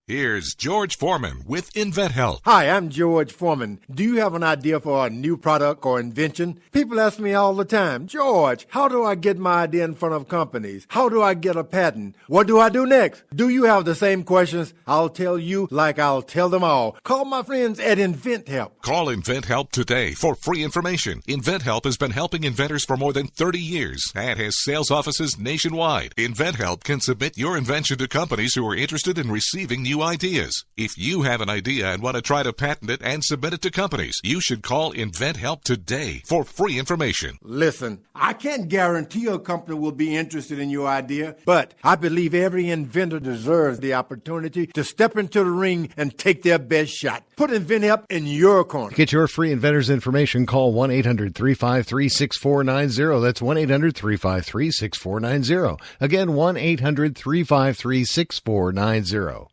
Here's George Foreman with InventHelp. Hi, I'm George Foreman. Do you have an idea for a new product or invention? People ask me all the time, George, how do I get my idea in front of companies? How do I get a patent? What do I do next? Do you have the same questions? I'll tell you like I'll tell them all. Call my friends at InventHelp. Call InventHelp today for free information. InventHelp has been helping inventors for more than 30 years and has sales offices nationwide. InventHelp can submit your invention to companies who are interested in receiving new ideas. If you have an idea and want to try to patent it and submit it to companies, you should call InventHelp today for free information. Listen, I can't guarantee a company will be interested in your idea, but I believe every inventor deserves the opportunity to step into the ring and take their best shot. Put InventHelp in your corner. To get your free inventor's information, call 1-800-353-6490. That's 1-800-353-6490. Again, 1-800-353-6490.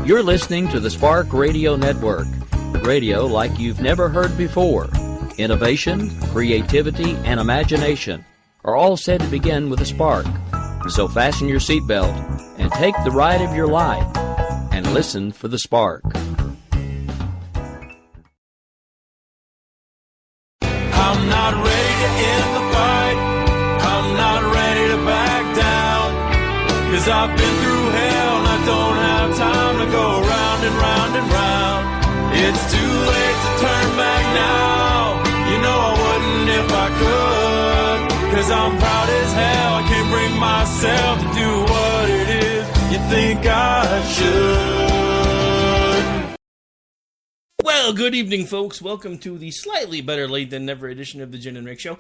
You're listening to the Spark Radio Network. Radio like you've never heard before. Innovation, creativity, and imagination are all said to begin with a spark. So fasten your seatbelt and take the ride of your life and listen for the spark. I'm not ready to end the fight. I'm not ready to back down. 'Cause I've been through hell and I don't have time to go round and round and round. It's too late to turn back now. You know I wouldn't if I could. 'Cause I'm proud as hell. I can't bring myself to do what it is you think I should. Well, good evening, folks. Welcome to the slightly better late than never edition of the Jen and Rick Show.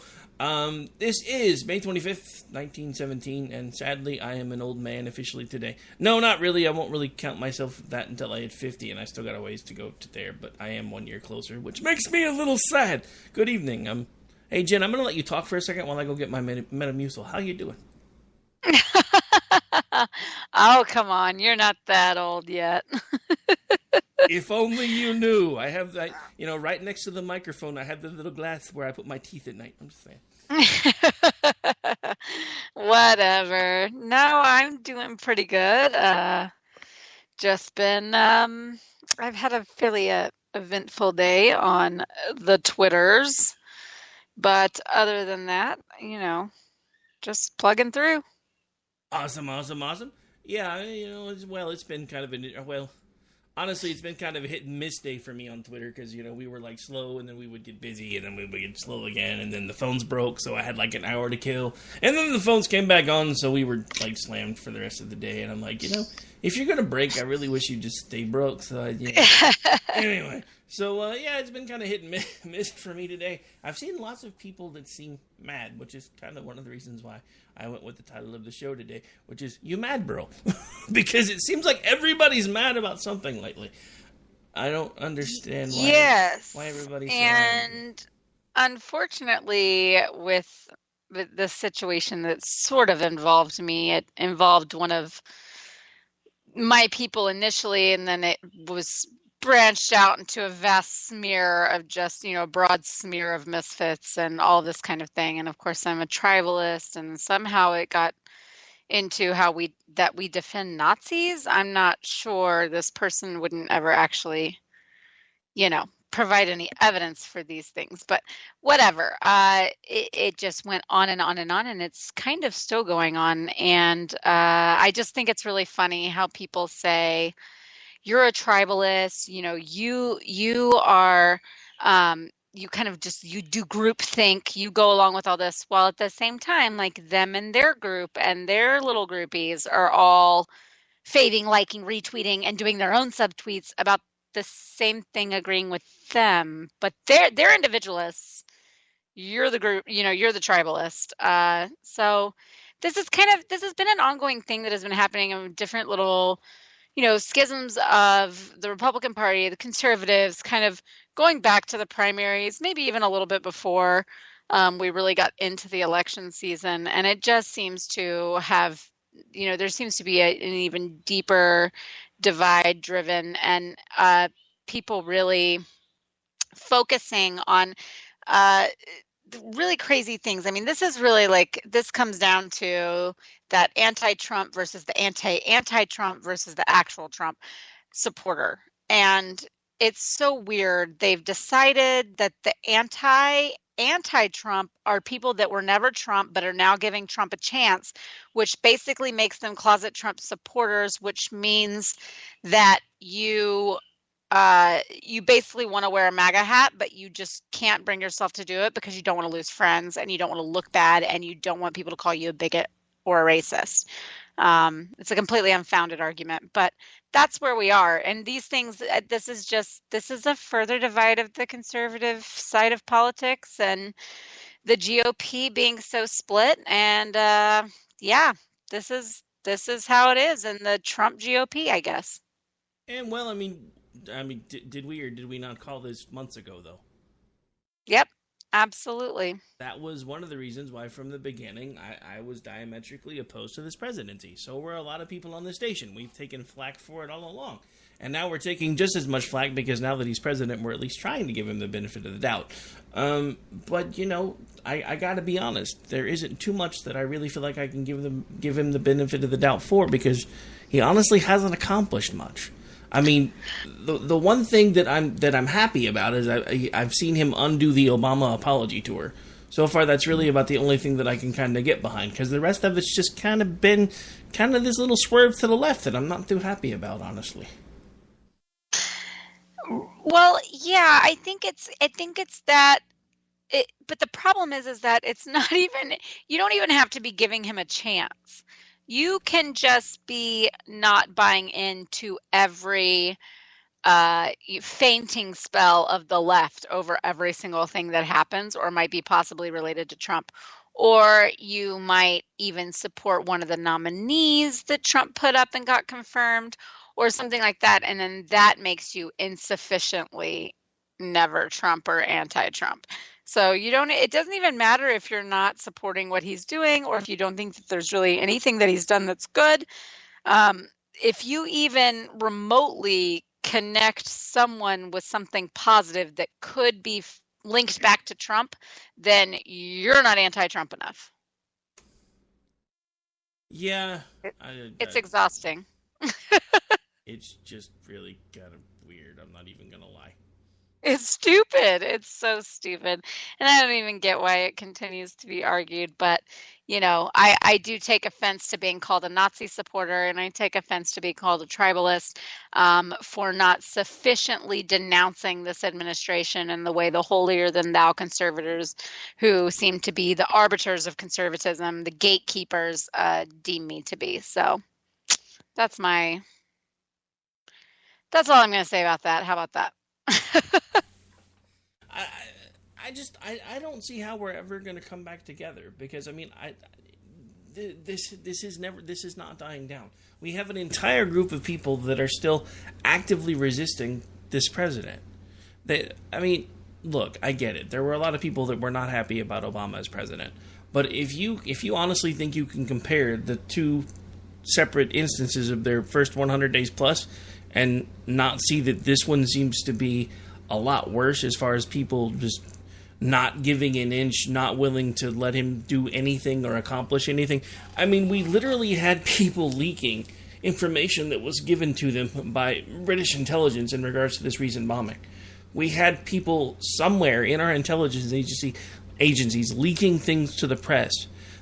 This is May 25th, 1917, and sadly, I am an old man officially today. No, not really. I won't really count myself that until I hit 50, and I still got a ways to go to there, but I am 1 year closer, which makes me a little sad. Good evening. Hey, Jen, I'm going to let you talk for a second while I go get my Metamucil. How you doing? Oh, come on. You're not that old yet. If only you knew. I have that, right next to the microphone, I have the little glass where I put my teeth at night. I'm just saying. Whatever. No, I'm doing pretty good. Just been, I've had a fairly eventful day on the Twitters. But other than that, just plugging through. Awesome. Yeah, it's been kind of honestly, it's been kind of a hit and miss day for me on Twitter because, we were like slow and then we would get busy and then we would get slow again and then the phones broke, so I had like an hour to kill. And then the phones came back on, so we were like slammed for the rest of the day. And I'm like, if you're going to break, I really wish you'd just stay broke. So, anyway. So, it's been kind of hit and miss for me today. I've seen lots of people that seem mad, which is kind of one of the reasons why I went with the title of the show today, which is You Mad, Bro? Because it seems like everybody's mad about something lately. I don't understand why everybody's so angry. And unfortunately, with the situation that sort of involved me, it involved one of my people initially, and then it was branched out into a vast smear of just, a broad smear of misfits and all this kind of thing. And of course, I'm a tribalist, and somehow it got into how we defend Nazis. I'm not sure this person wouldn't ever actually, provide any evidence for these things, but whatever. It just went on and on and on, and it's kind of still going on. And I just think it's really funny how people say, you're a tribalist, you are, you kind of just, you do groupthink, you go along with all this, while at the same time, like them and their group and their little groupies are all faving, liking, retweeting, and doing their own subtweets about the same thing, agreeing with them. But they're individualists. You're the group, you're the tribalist. So this has been an ongoing thing that has been happening in different little schisms of the Republican Party, the conservatives, kind of going back to the primaries, maybe even a little bit before we really got into the election season. And it just seems to have, there seems to be an even deeper divide driven, and people really focusing on really crazy things. I mean, this is really like, this comes down to that anti-Trump versus the anti-Trump versus the actual Trump supporter. And it's so weird. They've decided that the anti-Trump are people that were never Trump but are now giving Trump a chance, which basically makes them closet Trump supporters, which means that you basically want to wear a MAGA hat, but you just can't bring yourself to do it because you don't want to lose friends and you don't want to look bad and you don't want people to call you a bigot or a racist. It's a completely unfounded argument, but that's where we are. And these things, this is a further divide of the conservative side of politics and the GOP being so split. And this is how it is in the Trump GOP, I guess. And well, I mean, did we or did we not call this months ago, though? Yep, absolutely. That was one of the reasons why, from the beginning, I was diametrically opposed to this presidency. So were a lot of people on the station. We've taken flack for it all along. And now we're taking just as much flack because now that he's president, we're at least trying to give him the benefit of the doubt. But, you know, I got to be honest. There isn't too much that I really feel like I can give him the benefit of the doubt for because he honestly hasn't accomplished much. I mean, the one thing that I'm happy about is I've seen him undo the Obama apology tour. So far, that's really about the only thing that I can kind of get behind, because the rest of it's just kind of been kind of this little swerve to the left that I'm not too happy about, honestly. Well, yeah, I think it's that. But the problem is that it's not even. You don't even have to be giving him a chance. You can just be not buying into every fainting spell of the left over every single thing that happens or might be possibly related to Trump. Or you might even support one of the nominees that Trump put up and got confirmed or something like that. And then that makes you insufficiently never Trump or anti-Trump. So it doesn't even matter if you're not supporting what he's doing or if you don't think that there's really anything that he's done that's good. If you even remotely connect someone with something positive that could be linked back to Trump, then you're not anti-Trump enough. Yeah. It's exhausting. It's just really kind of weird. I'm not even going to lie. It's stupid. It's so stupid. And I don't even get why it continues to be argued. But, you know, I do take offense to being called a Nazi supporter, and I take offense to being called a tribalist for not sufficiently denouncing this administration and the way the holier-than-thou conservators, who seem to be the arbiters of conservatism, the gatekeepers, deem me to be. So that's all I'm going to say about that. How about that? I don't see how we're ever going to come back together, because I mean, this is not dying down. We have an entire group of people that are still actively resisting this president. Look, I get it. There were a lot of people that were not happy about Obama as president, but if you honestly think you can compare the two separate instances of their first 100 days plus and not see that this one seems to be a lot worse as far as people just not giving an inch, not willing to let him do anything or accomplish anything. I mean, we literally had people leaking information that was given to them by British intelligence in regards to this recent bombing. We had people somewhere in our intelligence agencies leaking things to the press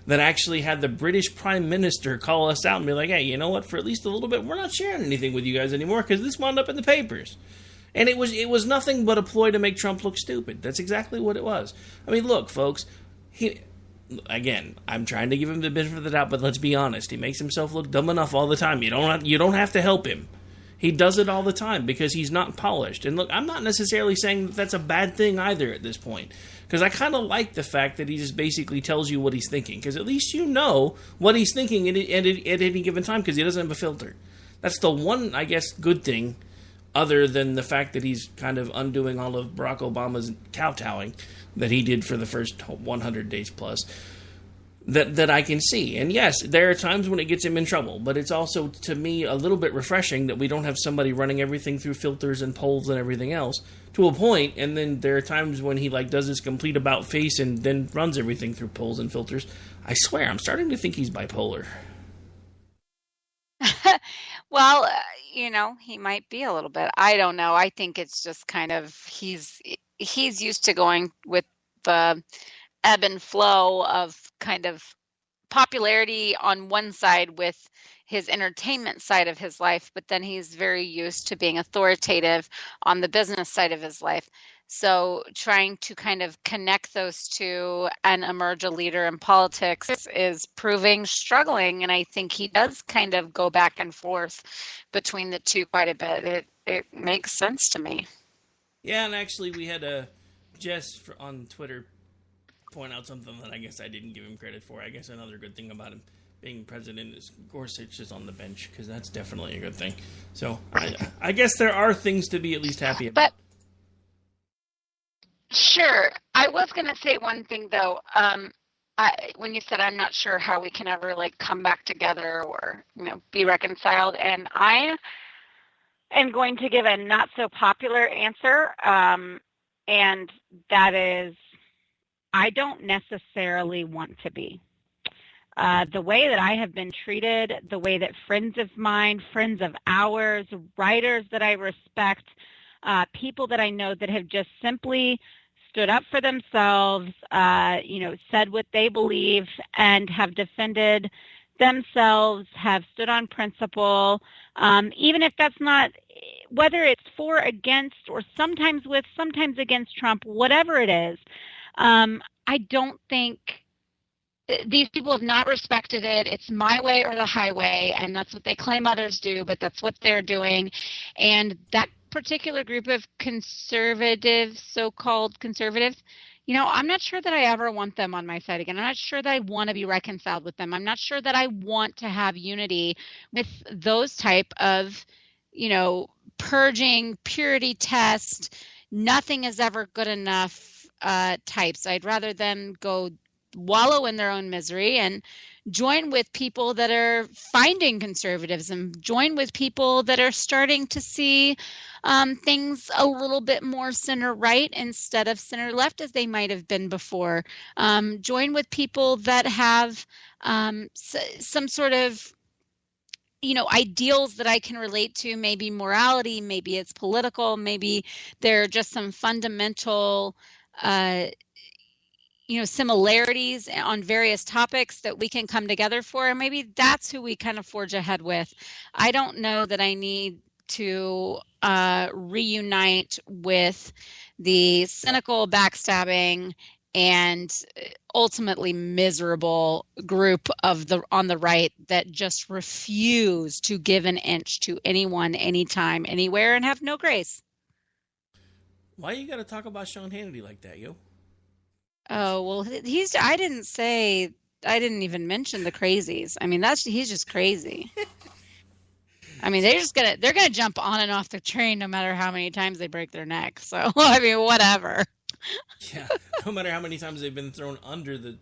that actually had the British Prime Minister call us out and be like, hey, you know what, for at least a little bit, we're not sharing anything with you guys anymore because this wound up in the papers. And it was nothing but a ploy to make Trump look stupid. That's exactly what it was. I mean, look, folks, again, I'm trying to give him the benefit of the doubt, but let's be honest. He makes himself look dumb enough all the time. You don't have to help him. He does it all the time because he's not polished. And look, I'm not necessarily saying that that's a bad thing either at this point, because I kind of like the fact that he just basically tells you what he's thinking, because at least you know what he's thinking at any given time, because he doesn't have a filter. That's the one, I guess, good thing, other than the fact that he's kind of undoing all of Barack Obama's kowtowing that he did for the first 100 days plus. that I can see. And yes, there are times when it gets him in trouble, but it's also, to me, a little bit refreshing that we don't have somebody running everything through filters and polls and everything else to a point, and then there are times when he like does his complete about face and then runs everything through polls and filters. I swear, I'm starting to think he's bipolar. Well, he might be a little bit. I don't know. I think it's just kind of he's used to going with the ebb and flow of kind of popularity on one side with his entertainment side of his life, but then he's very used to being authoritative on the business side of his life. So trying to kind of connect those two and emerge a leader in politics is proving struggling. And I think he does kind of go back and forth between the two quite a bit. It makes sense to me. Yeah, and actually we had Jess on Twitter point out something that I guess I didn't give him credit for. I guess another good thing about him being president is Gorsuch is on the bench, because that's definitely a good thing. So I guess there are things to be at least happy about. But sure. I was going to say one thing, though. When you said, I'm not sure how we can ever come back together or be reconciled, and I am going to give a not so popular answer, and that is, I don't necessarily want to be. The way that I have been treated, the way that friends of mine, friends of ours, writers that I respect, people that I know that have just simply stood up for themselves, said what they believe and have defended themselves, have stood on principle, even if that's not, whether it's for, against, or sometimes with, sometimes against Trump, whatever it is. I don't think these people have not respected it. It's my way or the highway, and that's what they claim others do, but that's what they're doing. And that particular group of conservatives, so-called conservatives, I'm not sure that I ever want them on my side again. I'm not sure that I want to be reconciled with them. I'm not sure that I want to have unity with those type of, purging, purity test, nothing is ever good enough types. I'd rather them go wallow in their own misery and join with people that are finding conservatives and join with people that are starting to see things a little bit more center right instead of center left as they might have been before. Join with people that have some sort of ideals that I can relate to, maybe morality, maybe it's political, maybe there are just some fundamental similarities on various topics that we can come together for, and maybe that's who we kind of forge ahead with. I don't know that I need to reunite with the cynical, backstabbing, and ultimately miserable group on the right that just refuse to give an inch to anyone, anytime, anywhere, and have no grace. Why you got to talk about Sean Hannity like that, yo? Oh, well, I didn't even mention the crazies. I mean, he's just crazy. I mean, they're gonna jump on and off the train no matter how many times they break their neck. So, I mean, whatever. Yeah, no matter how many times they've been thrown onto the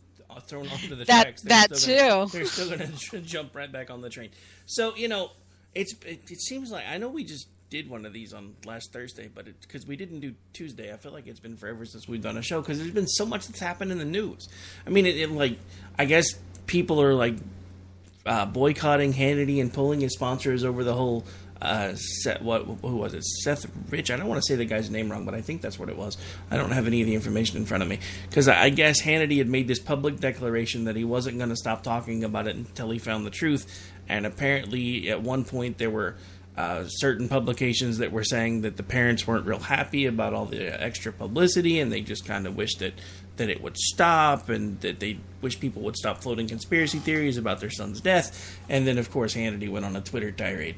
tracks. They're still gonna jump right back on the train. So, it seems like, I know we just did one of these on last Thursday, but because we didn't do Tuesday, I feel like it's been forever since we've done a show, because there's been so much that's happened in the news. I mean, I guess people are boycotting Hannity and pulling his sponsors over the whole who was it? Seth Rich. I don't want to say the guy's name wrong, but I think that's what it was. I don't have any of the information in front of me, because I guess Hannity had made this public declaration that he wasn't going to stop talking about it until he found the truth. And apparently, at one point, there were certain publications that were saying that the parents weren't real happy about all the extra publicity, and they just kind of wished that it would stop, and that they wish people would stop floating conspiracy theories about their son's death. And then, of course, Hannity went on a Twitter tirade.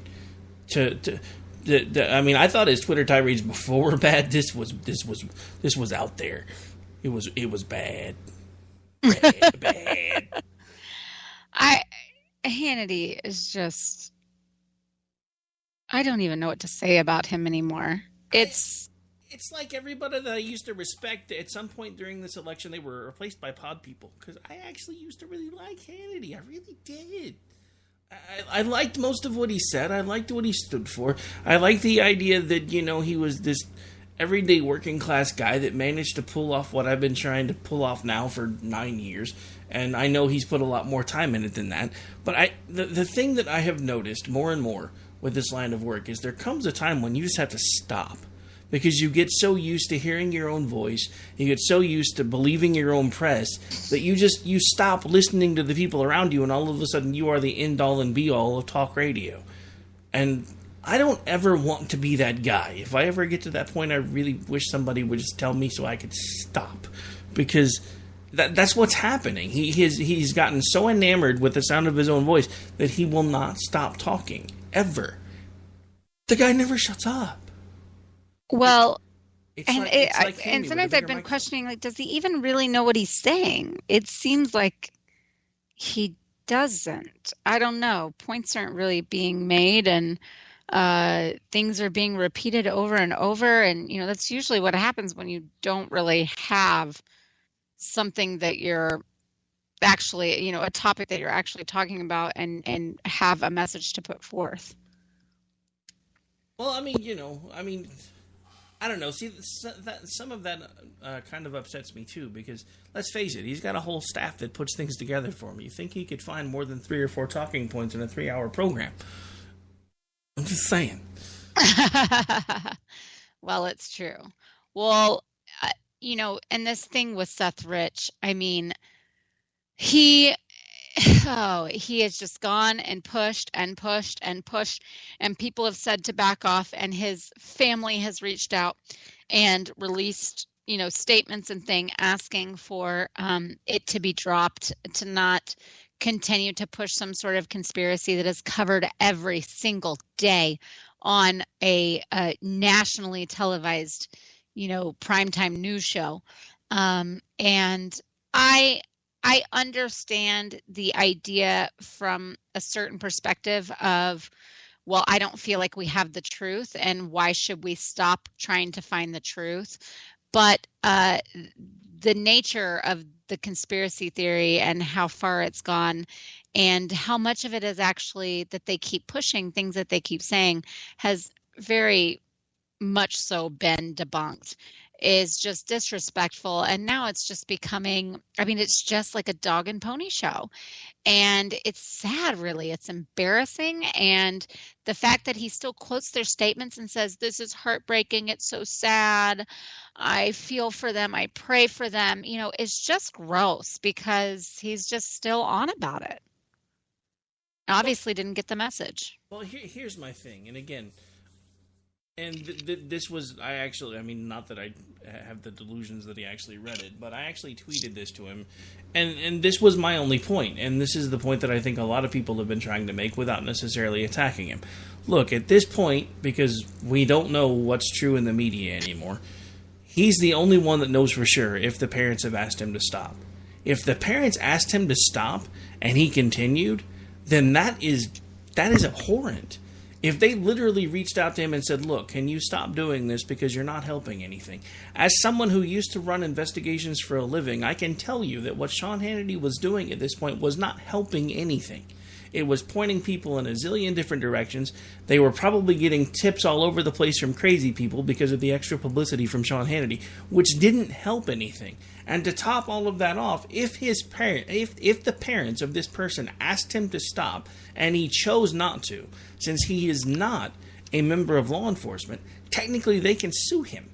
I mean, I thought his Twitter tirades before were bad. This was out there. It was bad. Bad. Hannity is just, I don't even know what to say about him anymore. It's it's like everybody that I used to respect at some point during this election, they were replaced by pod people. Because I actually used to really like Hannity. I really did. I liked most of what he said. I liked what he stood for. I liked the idea that, he was this everyday working class guy that managed to pull off what I've been trying to pull off now for 9 years. And I know he's put a lot more time in it than that. But the thing that I have noticed more and more with this line of work is there comes a time when you just have to stop. Because you get so used to hearing your own voice, you get so used to believing your own press, that you stop listening to the people around you, and all of a sudden you are the end-all and be-all of talk radio. And I don't ever want to be that guy. If I ever get to that point, I really wish somebody would just tell me so I could stop. Because that's what's happening. He's gotten so enamored with the sound of his own voice that he will not stop talking, ever. The guy never shuts up. Well, It's and like and Hannity sometimes with a I've bigger been microphone. questioning, like, does he even really know what he's saying? It seems like he doesn't. I don't know. Points aren't really being made, and things are being repeated over and over. And, that's usually what happens when you don't really have something that you're actually, a topic that you're actually talking about and have a message to put forth. Well, I don't know. See, some of that kind of upsets me, too, because, let's face it, he's got a whole staff that puts things together for him. You think he could find more than 3 or 4 talking points in a 3-hour program? I'm just saying. Well, it's true. Well, and this thing with Seth Rich, he has just gone and pushed and pushed and pushed, and people have said to back off, and his family has reached out and released, statements and thing asking for it to be dropped, to not continue to push some sort of conspiracy that is covered every single day on a nationally televised, primetime news show. And I understand the idea from a certain perspective of, well, I don't feel like we have the truth, and why should we stop trying to find the truth? But the nature of the conspiracy theory and how far it's gone, and how much of it is actually that they keep pushing, things that they keep saying, has very much so been debunked, is just disrespectful. And now it's just becoming, it's just like a dog and pony show. And it's sad, really. It's embarrassing. And the fact that he still quotes their statements and says, this is heartbreaking, it's so sad, I feel for them, I pray for them, is just gross, because he's just still on about it. Obviously didn't get the message. Well, here's my thing. And again, this was, not that I have the delusions that he actually read it, but I actually tweeted this to him, and this was my only point, and this is the point that I think a lot of people have been trying to make without necessarily attacking him. Look, at this point, because we don't know what's true in the media anymore, he's the only one that knows for sure if the parents have asked him to stop. If the parents asked him to stop, and he continued, then that is abhorrent. If they literally reached out to him and said, look, can you stop doing this because you're not helping anything? As someone who used to run investigations for a living, I can tell you that what Sean Hannity was doing at this point was not helping anything. It was pointing people in a zillion different directions. They were probably getting tips all over the place from crazy people because of the extra publicity from Sean Hannity, which didn't help anything. And to top all of that off, if the parents of this person asked him to stop and he chose not to, since he is not a member of law enforcement, technically they can sue him.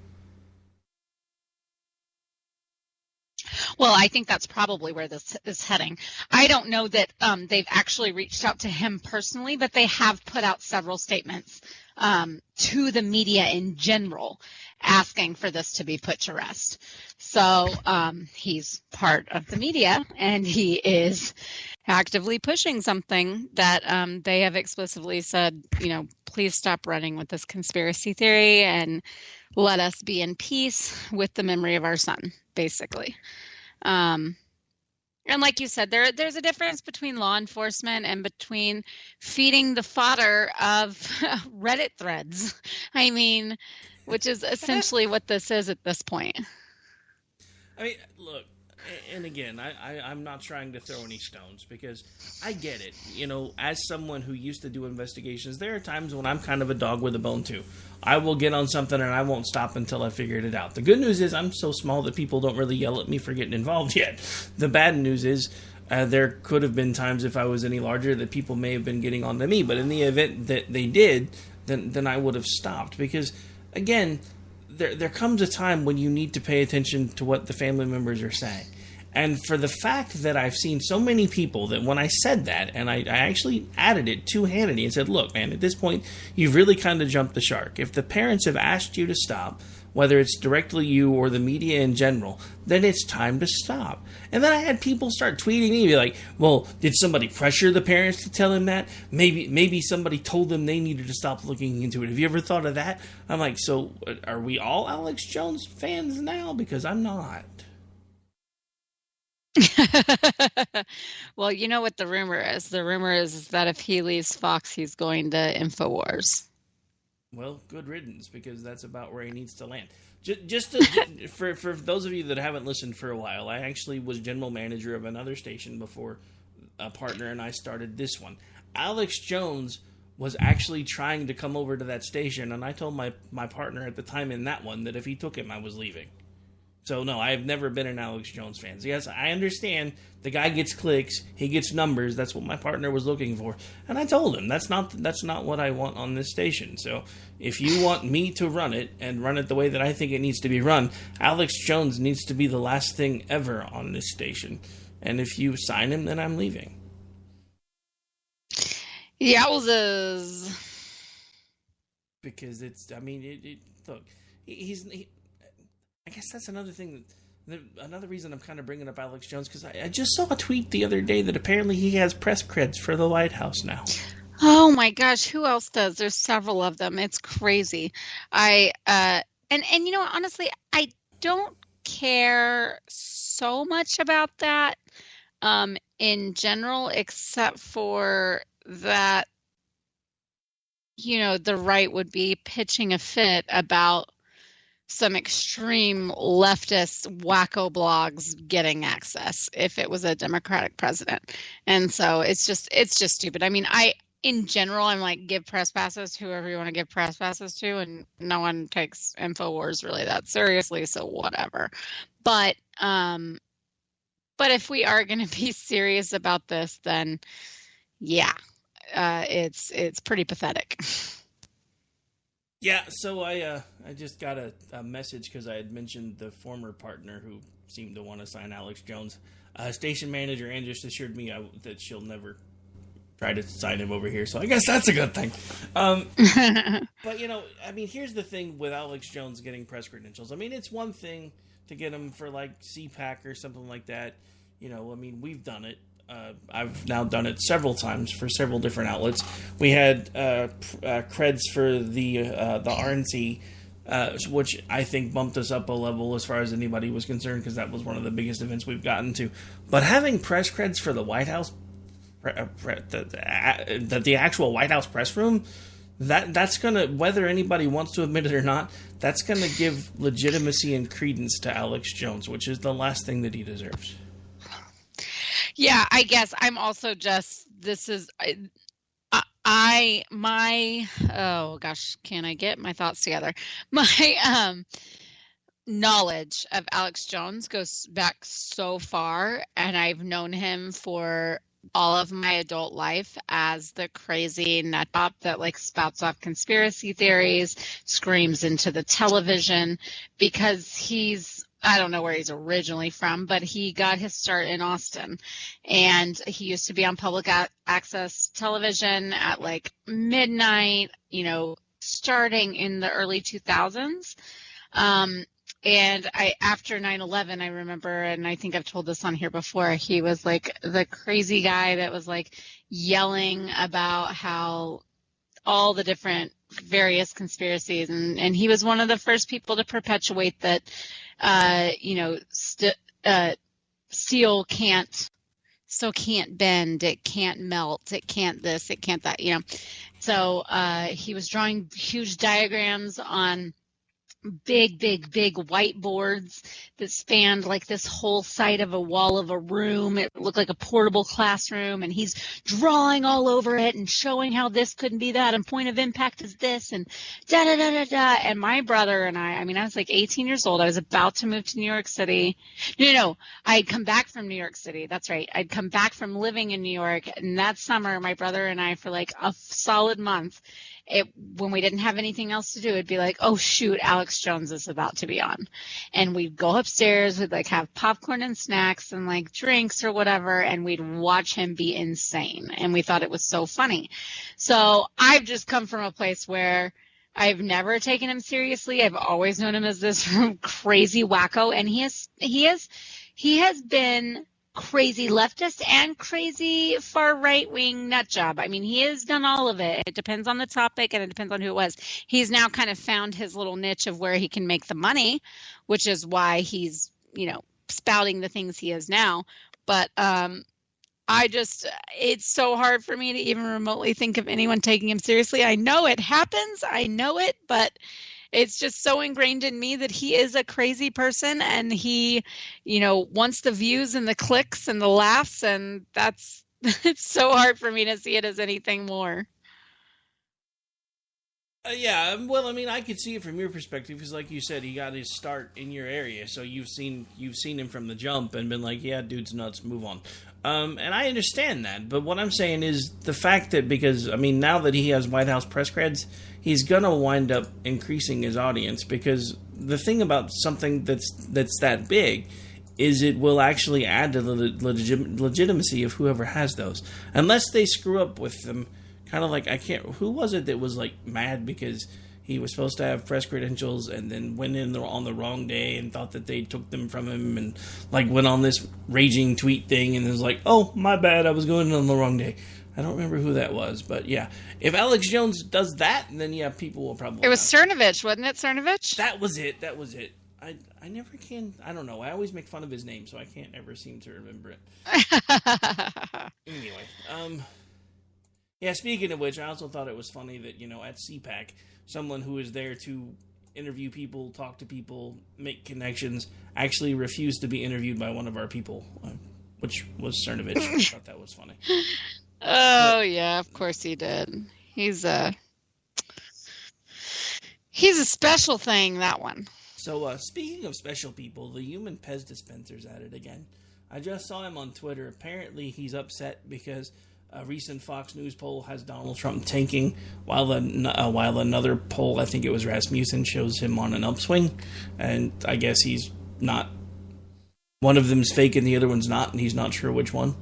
Well, I think that's probably where this is heading. I don't know that they've actually reached out to him personally, but they have put out several statements to the media in general asking for this to be put to rest. So he's part of the media, and he is actively pushing something that they have explicitly said, please stop running with this conspiracy theory and let us be in peace with the memory of our son, basically. And like you said, there's a difference between law enforcement and between feeding the fodder of Reddit threads. which is essentially what this is at this point. I mean, look, and again, I'm not trying to throw any stones because I get it. You know, as someone who used to do investigations, there are times when I'm kind of a dog with a bone too. I will get on something and I won't stop until I figured it out. The good news is I'm so small that people don't really yell at me for getting involved yet. The bad news is there could have been times if I was any larger that people may have been getting on to me. But in the event that they did, then I would have stopped. Because, again, there comes a time when you need to pay attention to what the family members are saying. And for the fact that I've seen so many people that when I said that, and I actually added it to Hannity and said, look, man, at this point, you've really kind of jumped the shark. If the parents have asked you to stop, whether it's directly you or the media in general, then it's time to stop. And then I had people start tweeting me, be like, well, did somebody pressure the parents to tell him that? Maybe somebody told them they needed to stop looking into it. Have you ever thought of that? I'm like, so are we all Alex Jones fans now? Because I'm not. Well, you know what the rumor is. The rumor is that if he leaves Fox, he's going to InfoWars. Well, good riddance, because that's about where he needs to land. For those of you that haven't listened for a while, I actually was general manager of another station before a partner and I started this one. Alex Jones was actually trying to come over to that station, and I told my partner at the time in that one that if he took him, I was leaving. So, no, I've never been an Alex Jones fan. So, yes, I understand the guy gets clicks, he gets numbers. That's what my partner was looking for. And I told him, that's not what I want on this station. So, if you want me to run it and run it the way that I think it needs to be run, Alex Jones needs to be the last thing ever on this station. And if you sign him, then I'm leaving. Yowzers. Because look, I guess that's another thing. Another reason I'm kind of bringing up Alex Jones, because I just saw a tweet the other day that apparently he has press creds for the White House now. Oh my gosh, who else does? There's several of them. It's crazy. And you know, honestly, I don't care so much about that in general, except for that, you know, the right would be pitching a fit about some extreme leftist wacko blogs getting access if it was a Democratic president. And so it's just stupid. I mean, in general, I'm like, give press passes to whoever you want to give press passes to, and no one takes InfoWars really that seriously, so whatever. But if we are going to be serious about this, then yeah, it's pretty pathetic. Yeah, so I just got a message because I had mentioned the former partner who seemed to want to sign Alex Jones. Station manager Ann just assured me that she'll never try to sign him over here, so I guess that's a good thing. But, you know, I mean, here's the thing with Alex Jones getting press credentials. I mean, it's one thing to get him for, like, CPAC or something like that. You know, I mean, we've done it. I've now done it several times for several different outlets. We had creds for the RNC, which I think bumped us up a level as far as anybody was concerned, because that was one of the biggest events we've gotten to. But having press creds for the White House, the actual White House press room, that's going to, whether anybody wants to admit it or not, that's going to give legitimacy and credence to Alex Jones, which is the last thing that he deserves. Yeah, I guess I'm also just, oh gosh, can I get my thoughts together? My knowledge of Alex Jones goes back so far, and I've known him for all of my adult life as the crazy nutbop that like spouts off conspiracy theories, screams into the television, because I don't know where he's originally from, but he got his start in Austin, and he used to be on public access television at like midnight, you know, starting in the early 2000s. And after 9/11, I remember, and I think I've told this on here before, he was like the crazy guy that was like yelling about how all the different various conspiracies, and he was one of the first people to perpetuate that, you know, steel can't bend, it can't melt, it can't this, it can't that, you know. So he was drawing huge diagrams on big, big, big whiteboards that spanned like this whole side of a wall of a room. It looked like a portable classroom, and he's drawing all over it and showing how this couldn't be that, and point of impact is this, and da da da da da. And my brother and I mean, I was like 18 years old. I was about to move to New York City. No, I'd come back from New York City. That's right. I'd come back from living in New York, and that summer, my brother and I, for like a solid month, when we didn't have anything else to do, it'd be like, oh shoot, Alex Jones is about to be on. And we'd go upstairs, we'd like have popcorn and snacks and like drinks or whatever, and we'd watch him be insane. And we thought it was so funny. So I've just come from a place where I've never taken him seriously. I've always known him as this crazy wacko, and he has been crazy leftist and crazy far right-wing nut job. I mean, he has done all of it. It depends on the topic, and it depends on who it was. He's now kind of found his little niche of where he can make the money, which is why he's, spouting the things he is now. But it's so hard for me to even remotely think of anyone taking him seriously. I know it happens. I know it, but it's just so ingrained in me that he is a crazy person, and he, wants the views and the clicks and the laughs, and it's so hard for me to see it as anything more. Yeah, well, I mean, I could see it from your perspective because, like you said, he got his start in your area, so you've seen him from the jump and been like, yeah, dude's nuts, move on. And I understand that, but what I'm saying is the fact that because, I mean, now that he has White House press creds, he's gonna wind up increasing his audience because the thing about something that's that big is it will actually add to the legitimacy of whoever has those, unless they screw up with them. Kind of like, who was it that was like mad because he was supposed to have press credentials and then went in there on the wrong day and thought that they took them from him and like went on this raging tweet thing and was like, oh, my bad, I was going in on the wrong day. I don't remember who that was, but yeah. If Alex Jones does that, then yeah, people will probably... It was Cernovich, wasn't it, Cernovich? That was it. I never can... I don't know. I always make fun of his name, so I can't ever seem to remember it. Anyway, yeah, speaking of which, I also thought it was funny that, at CPAC, someone who is there to interview people, talk to people, make connections, actually refused to be interviewed by one of our people, which was Cernovich. I thought that was funny. Yeah, of course he did. He's a special thing, that one. So, speaking of special people, the human Pez dispenser's at it again. I just saw him on Twitter. Apparently, he's upset because a recent Fox News poll has Donald Trump tanking, while another poll, I think it was Rasmussen, shows him on an upswing. And I guess he's not... One of them's fake and the other one's not, and he's not sure which one.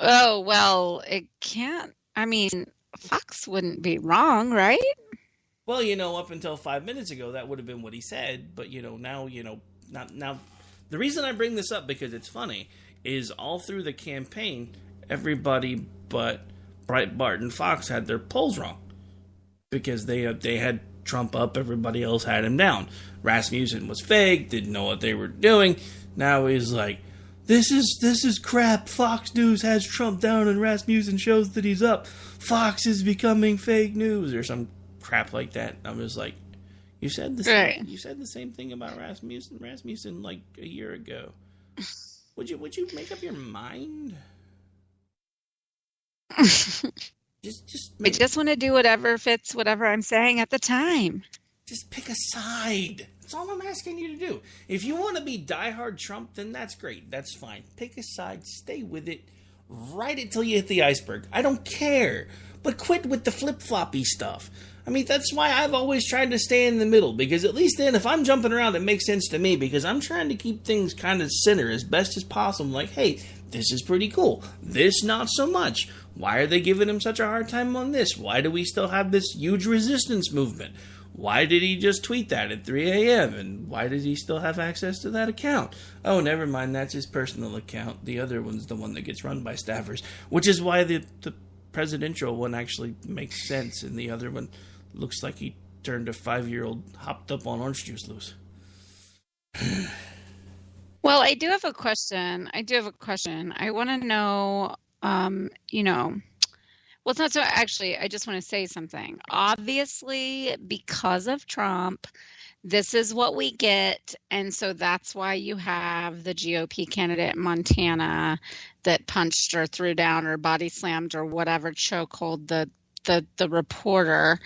Oh, well, it can't... I mean, Fox wouldn't be wrong, right? Well, up until 5 minutes ago, that would have been what he said. But, now, now... The reason I bring this up, because it's funny, is all through the campaign, everybody but Breitbart and Fox had their polls wrong. Because they had Trump up, everybody else had him down. Rasmussen was fake, didn't know what they were doing. Now he's like, this is crap. Fox News has Trump down and Rasmussen shows that he's up. Fox is becoming fake news, or some crap like that. I was like, You said the same, right. You said the same thing about Rasmussen like a year ago. Would you make up your mind? I just want to do whatever fits whatever I'm saying at the time. Just pick a side. That's all I'm asking you to do. If you want to be diehard Trump, then that's great. That's fine. Pick a side. Stay with it. Ride it till you hit the iceberg. I don't care. But quit with the flip-floppy stuff. I mean, that's why I've always tried to stay in the middle, because at least then if I'm jumping around, it makes sense to me, because I'm trying to keep things kind of center as best as possible. Like, hey, this is pretty cool. This, not so much. Why are they giving him such a hard time on this? Why do we still have this huge resistance movement? Why did he just tweet that at 3 a.m.? And why does he still have access to that account? Oh, never mind, that's his personal account. The other one's the one that gets run by staffers, which is why the presidential one actually makes sense, and the other one looks like he turned a 5-year-old hopped up on orange juice loose. Well, I do have a question. I want to know, Well, it's not so. Actually, I just want to say something. Obviously, because of Trump, this is what we get. And so that's why you have the GOP candidate in Montana that punched or threw down or body slammed or whatever, chokehold the reporter.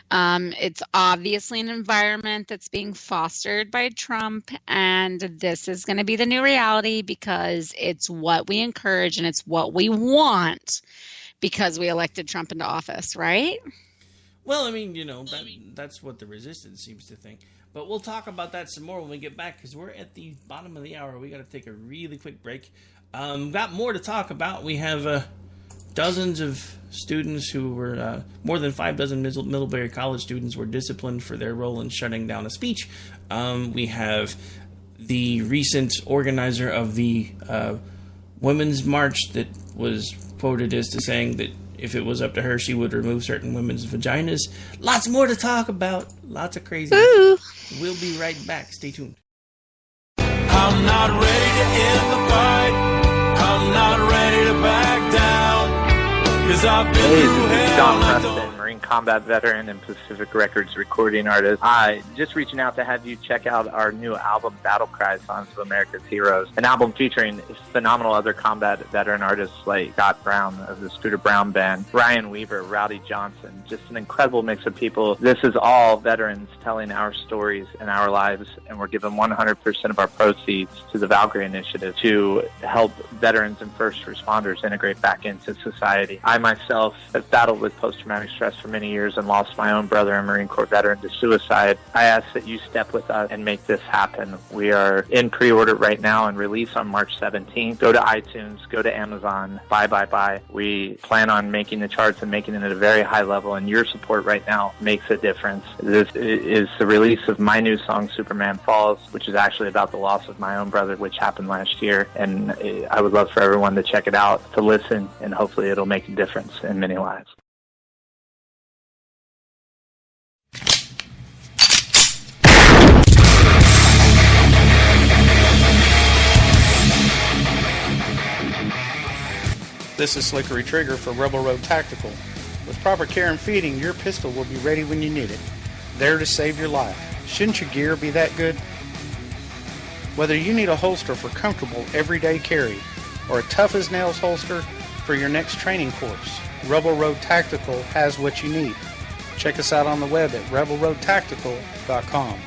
It's obviously an environment that's being fostered by Trump, and this is going to be the new reality because it's what we encourage and it's what we want because we elected Trump into office, right? Well, I mean, that's what the resistance seems to think. But we'll talk about that some more when we get back because we're at the bottom of the hour. We got to take a really quick break. Got more to talk about. We have dozens of students who were, more than 5 dozen Middlebury College students were disciplined for their role in shutting down a speech. We have the recent organizer of the Women's March that was quoted as to saying that if it was up to her, she would remove certain women's vaginas. Lots more to talk about. Lots of crazy. We'll be right back. Stay tuned. I'm not ready to end the fight. I'm not ready to back down. 'Cause I've been through This is hell John and I Preston, don't. Marine combat veteran and Pacific Records recording artist. Just reaching out to have you check out our new album, Battle Cry, Songs of America's Heroes. An album featuring phenomenal other combat veteran artists like Scott Brown of the Scooter Brown Band, Ryan Weaver, Rowdy Johnson, just an incredible mix of people. This is all veterans telling our stories and our lives, and we're giving 100% of our proceeds to the Valkyrie Initiative to help veterans and first responders integrate back into society. I myself have battled with post-traumatic stress for many years and lost my own brother, a Marine Corps veteran, to suicide. I ask that you step with us and make this happen. We are in pre-order right now and release on March 17th. Go to iTunes, go to Amazon, buy. We plan on making the charts and making it at a very high level, and your support right now makes a difference. This is the release of my new song, Superman Falls, which is actually about the loss of my own brother, which happened last year, and I would love for everyone to check it out, to listen, and hopefully it'll make a difference in many lives. This is Slickery Trigger for Rebel Road Tactical. With proper care and feeding, your pistol will be ready when you need it. There to save your life. Shouldn't your gear be that good? Whether you need a holster for comfortable everyday carry or a tough-as-nails holster for your next training course, Rebel Road Tactical has what you need. Check us out on the web at rebelroadtactical.com.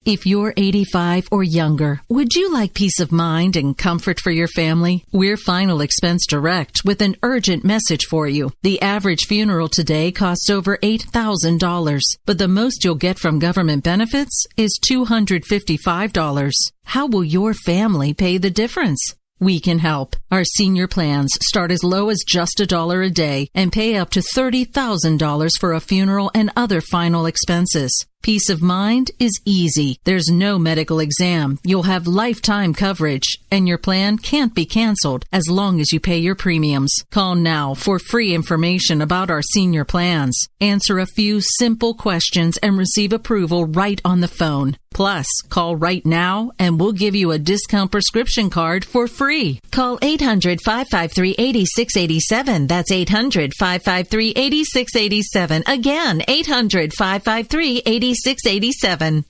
If you're 85 or younger, would you like peace of mind and comfort for your family? We're Final Expense Direct with an urgent message for you. The average funeral today costs over $8,000, but the most you'll get from government benefits is $255. How will your family pay the difference? We can help. Our senior plans start as low as just $1 a day and pay up to $30,000 for a funeral and other final expenses. Peace of mind is easy. There's no medical exam. You'll have lifetime coverage, and your plan can't be canceled as long as you pay your premiums. Call now for free information about our senior plans. Answer a few simple questions and receive approval right on the phone. Plus, call right now and we'll give you a discount prescription card for free. Call 800-553-8687. That's 800-553-8687. Again, 800-553-8687. 687.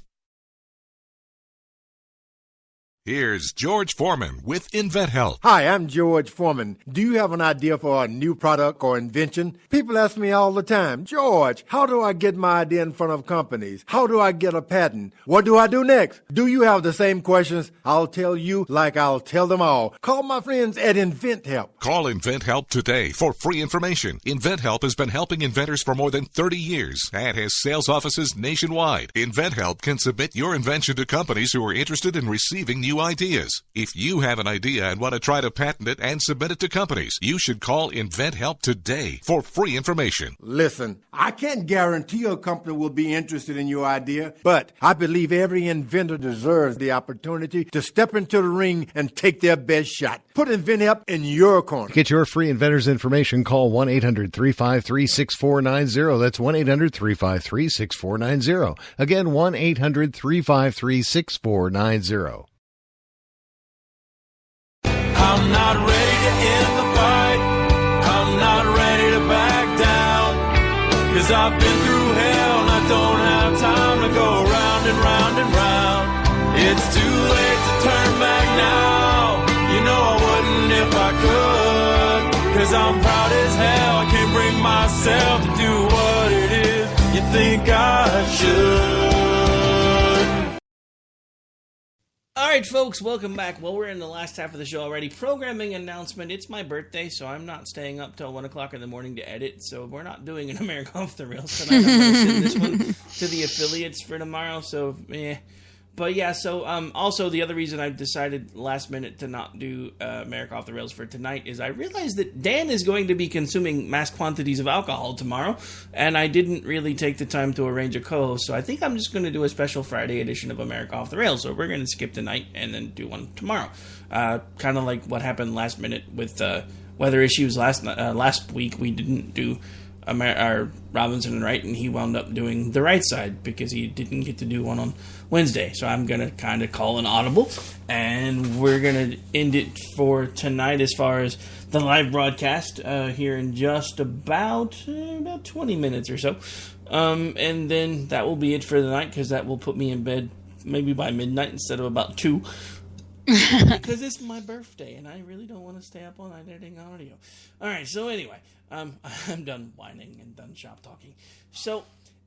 Here's George Foreman with InventHelp. Hi, I'm George Foreman. Do you have an idea for a new product or invention? People ask me all the time, George, how do I get my idea in front of companies? How do I get a patent? What do I do next? Do you have the same questions? I'll tell you like I'll tell them all. Call my friends at InventHelp. Call InventHelp today for free information. InventHelp has been helping inventors for more than 30 years and has sales offices nationwide. InventHelp can submit your invention to companies who are interested in receiving new new ideas. If you have an idea and want to try to patent it and submit it to companies, you should call InventHelp today for free information. Listen, I can't guarantee a company will be interested in your idea, but I believe every inventor deserves the opportunity to step into the ring and take their best shot. Put InventHelp in your corner. Get your free inventor's information. Call 1-800-353-6490. That's 1-800-353-6490. Again, 1-800-353-6490. I'm not ready to end the fight. I'm not ready to back down. 'Cause I've been through hell and I don't have time to go round and round and round. It's too late to turn back now. You know I wouldn't if I could. 'Cause I'm proud as hell. I can't bring myself to do what it is you think I should. All right, folks, welcome back. Well, we're in the last half of the show already. Programming announcement. It's my birthday, so I'm not staying up till 1 o'clock in the morning to edit, so we're not doing an America Off the Rails tonight. I'm going to send this one to the affiliates for tomorrow, so, But yeah, so also the other reason I decided last minute to not do America Off the Rails for tonight is I realized that Dan is going to be consuming mass quantities of alcohol tomorrow, and I didn't really take the time to arrange a co-host, so I think I'm just going to do a special Friday edition of America Off the Rails. So we're going to skip tonight and then do one tomorrow. Kind of like what happened last minute with weather issues last week. We didn't do our Robinson and Wright, and he wound up doing the right side because he didn't get to do one on Wednesday. So I'm going to kind of call an audible, and we're going to end it for tonight as far as the live broadcast here in just about 20 minutes or so. And then that will be it for the night, because that will put me in bed maybe by midnight instead of about 2. Because it's my birthday, and I really don't want to stay up all night editing audio. All right, so anyway, I'm done whining and done shop talking. So,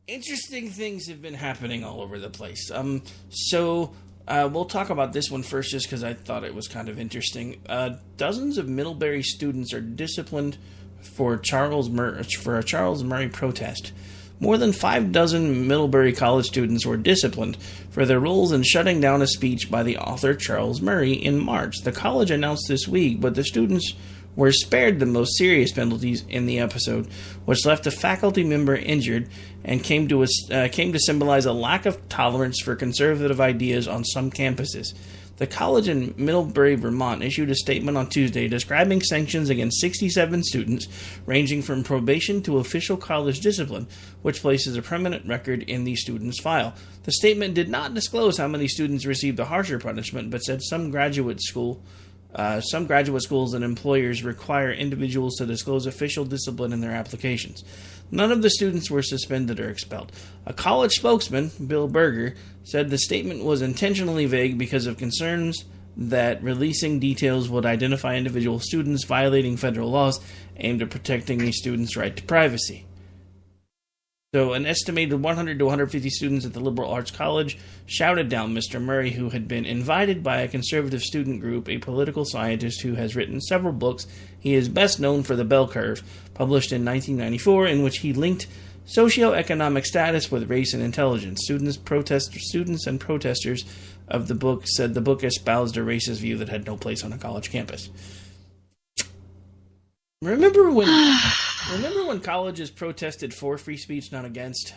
interesting things have been happening all over the place. We'll talk about this one first just because I thought it was kind of interesting. Dozens of Middlebury students are disciplined for a Charles Murray protest. More than 6 Middlebury College students were disciplined for their roles in shutting down a speech by the author Charles Murray in March. The college announced this week, but the students were spared the most serious penalties in the episode, which left a faculty member injured and came to symbolize a lack of tolerance for conservative ideas on some campuses. The college in Middlebury, Vermont, issued a statement on Tuesday describing sanctions against 67 students, ranging from probation to official college discipline, which places a permanent record in the student's file. The statement did not disclose how many students received a harsher punishment, but said some graduate schools and employers require individuals to disclose official discipline in their applications. None of the students were suspended or expelled. A college spokesman, Bill Berger, said the statement was intentionally vague because of concerns that releasing details would identify individual students violating federal laws aimed at protecting a student's right to privacy. So an estimated 100 to 150 students at the liberal arts college shouted down Mr. Murray, who had been invited by a conservative student group, a political scientist who has written several books. He is best known for The Bell Curve, published in 1994, in which he linked socioeconomic status with race and intelligence. Students and protesters of the book said the book espoused a racist view that had no place on a college campus. Remember when colleges protested for free speech, not against?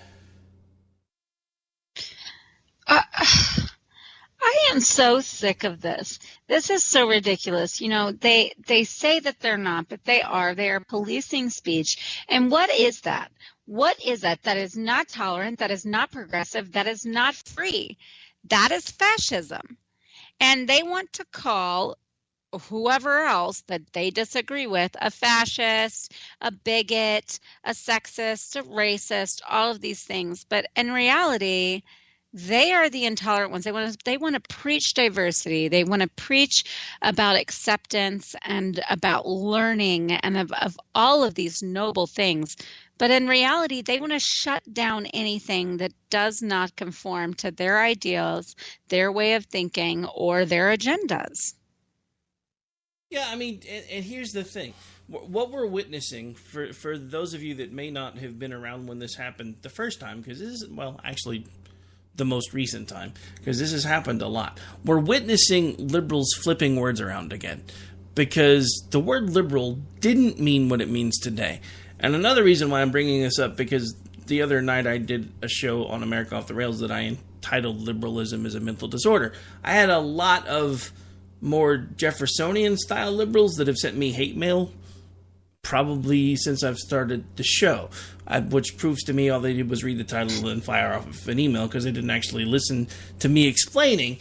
I am so sick of this. This is so ridiculous. You know, they say that they're not, but they are. They are policing speech. And what is that? What is that? That is not tolerant. That is not progressive. That is not free. That is fascism. And they want to call whoever else that they disagree with a fascist, a bigot, a sexist, a racist, all of these things. But in reality, they are the intolerant ones. They want to preach diversity. They want to preach about acceptance and about learning and of all of these noble things. But in reality, they want to shut down anything that does not conform to their ideals, their way of thinking, or their agendas. Yeah, I mean, and here's the thing. What we're witnessing, for those of you that may not have been around when this happened the first time, because this is, well, actually, the most recent time, because this has happened a lot. We're witnessing liberals flipping words around again, because the word liberal didn't mean what it means today. And another reason why I'm bringing this up, because the other night I did a show on America Off the Rails that I entitled Liberalism is a Mental Disorder. I had a lot of more Jeffersonian-style liberals that have sent me hate mail, probably since I've started the show, which proves to me all they did was read the title and fire off an email, because they didn't actually listen to me explaining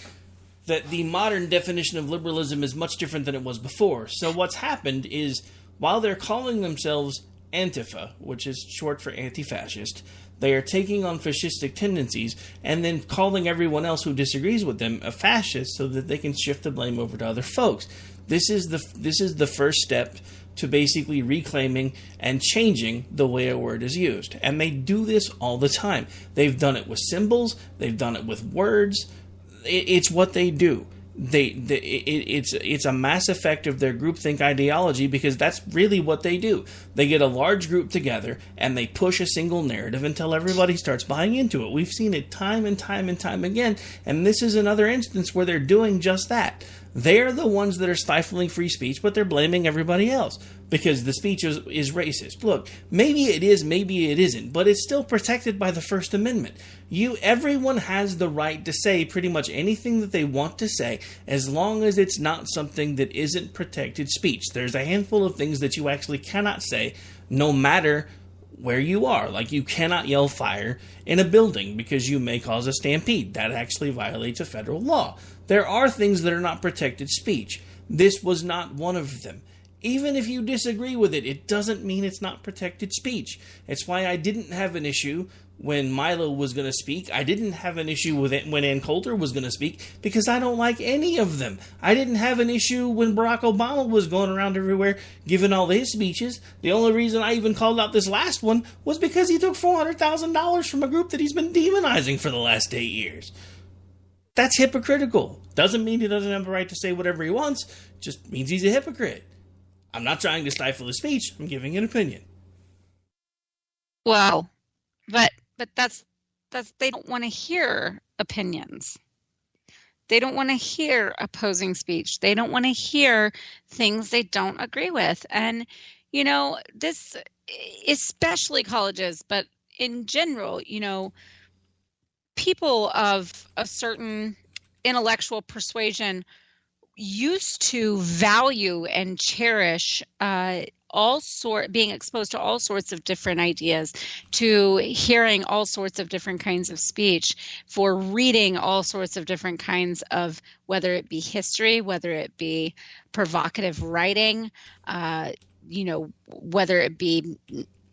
that the modern definition of liberalism is much different than it was before. So what's happened is, while they're calling themselves Antifa, which is short for anti-fascist, they are taking on fascistic tendencies and then calling everyone else who disagrees with them a fascist so that they can shift the blame over to other folks. This is the first step to basically reclaiming and changing the way a word is used. And they do this all the time. They've done it with symbols. They've done it with words. It's what they do. It's a mass effect of their groupthink ideology, because that's really what they do. They get a large group together and they push a single narrative until everybody starts buying into it. We've seen it time and time and time again, and this is another instance where they're doing just that. They're the ones that are stifling free speech, but they're blaming everybody else because the speech is racist. Look, maybe it is, maybe it isn't, but it's still protected by the First Amendment. Everyone has the right to say pretty much anything that they want to say, as long as it's not something that isn't protected speech. There's a handful of things that you actually cannot say, no matter where you are. Like, you cannot yell fire in a building because you may cause a stampede. That actually violates a federal law. There are things that are not protected speech. This was not one of them. Even if you disagree with it, it doesn't mean it's not protected speech. It's why I didn't have an issue when Milo was going to speak. I didn't have an issue with it when Ann Coulter was going to speak, because I don't like any of them. I didn't have an issue when Barack Obama was going around everywhere giving all his speeches. The only reason I even called out this last one was because he took $400,000 from a group that he's been demonizing for the last 8 years. That's hypocritical. Doesn't mean he doesn't have the right to say whatever he wants. Just means he's a hypocrite. I'm not trying to stifle his speech. I'm giving an opinion. Well, but that's they don't want to hear opinions. They don't want to hear opposing speech. They don't want to hear things they don't agree with. And, this, especially colleges, but in general, people of a certain intellectual persuasion used to value and cherish being exposed to all sorts of different ideas, to hearing all sorts of different kinds of speech, for reading all sorts of different kinds of, whether it be history, whether it be provocative writing, whether it be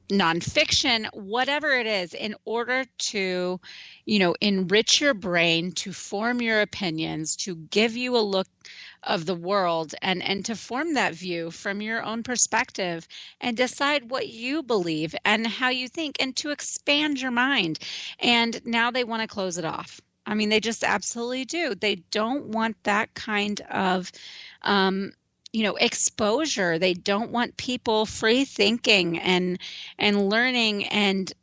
nonfiction, whatever it is, in order to, enrich your brain, to form your opinions, to give you a look of the world, and to form that view from your own perspective and decide what you believe and how you think, and to expand your mind. And now they want to close it off. I mean, they just absolutely do. They don't want that kind of exposure. They don't want people free thinking and learning and